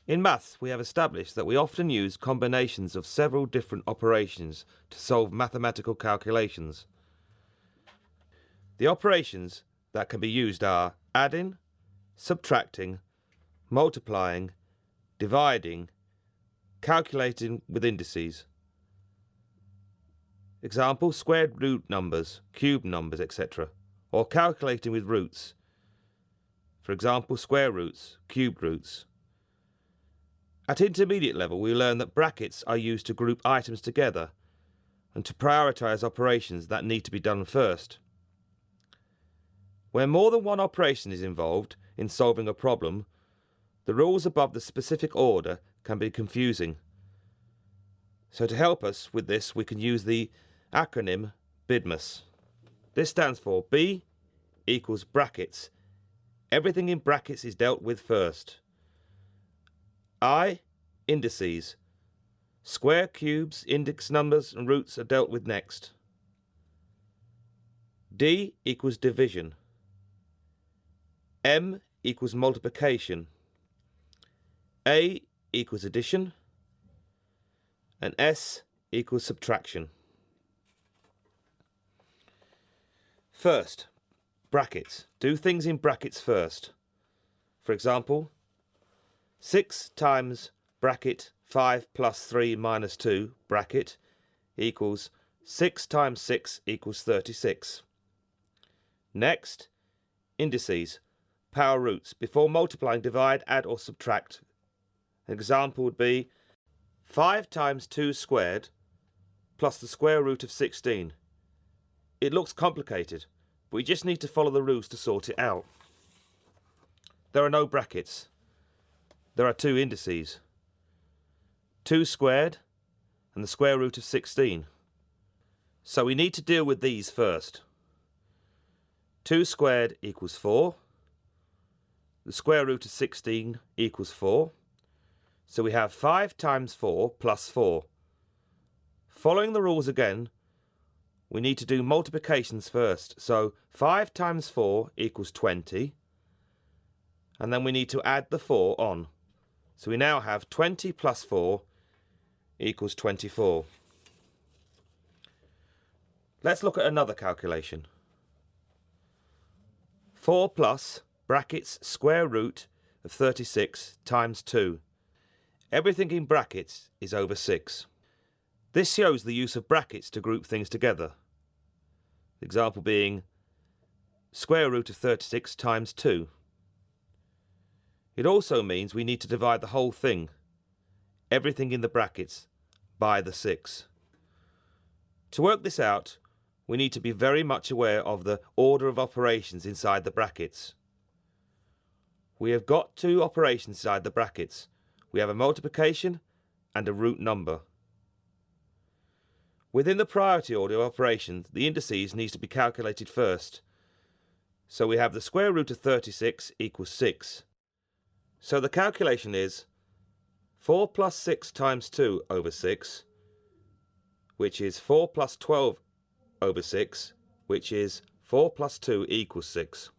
In maths, we have established that we often use combinations of several different operations to solve mathematical calculations. The operations that can be used are adding, subtracting, multiplying, dividing, calculating with indices. Example, squared root numbers, cube numbers, etc. Or calculating with roots. For example, square roots, cube roots. At intermediate level, we learn that brackets are used to group items together and to prioritise operations that need to be done first. Where more than one operation is involved in solving a problem, the rules above the specific order can be confusing. So to help us with this, we can use the acronym BIDMAS. This stands for B equals brackets. Everything in brackets is dealt with first. I, indices. Square, cubes, index numbers and roots are dealt with next. D equals division. M equals multiplication. A equals addition. And S equals subtraction. First, brackets. Do things in brackets first. For example, 6 times bracket 5 plus 3 minus 2 bracket equals 6 times 6 equals 36. Next, indices, power roots. Before multiplying, divide, add or subtract. An example would be 5 times 2 squared plus the square root of 16. It looks complicated, but we just need to follow the rules to sort it out. There are no brackets. There are 2 indices. 2 squared and the square root of 16. So we need to deal with these first. 2 squared equals 4. The square root of 16 equals 4. So we have 5 times 4 plus 4. Following the rules again, we need to do multiplications first. So 5 times 4 equals 20. And then we need to add the 4 on. So we now have 20 plus 4 equals 24. Let's look at another calculation. 4 plus brackets square root of 36 times 2. Everything in brackets is over 6. This shows the use of brackets to group things together. The example being square root of 36 times 2. It also means we need to divide the whole thing, everything in the brackets, by the 6. To work this out, we need to be very much aware of the order of operations inside the brackets. We have got 2 operations inside the brackets. We have a multiplication and a root number. Within the priority order of operations, the indices need to be calculated first. So we have the square root of 36 equals 6. So the calculation is 4 plus 6 times 2 over 6, which is 4 plus 12 over 6, which is 4 plus 2 equals 6.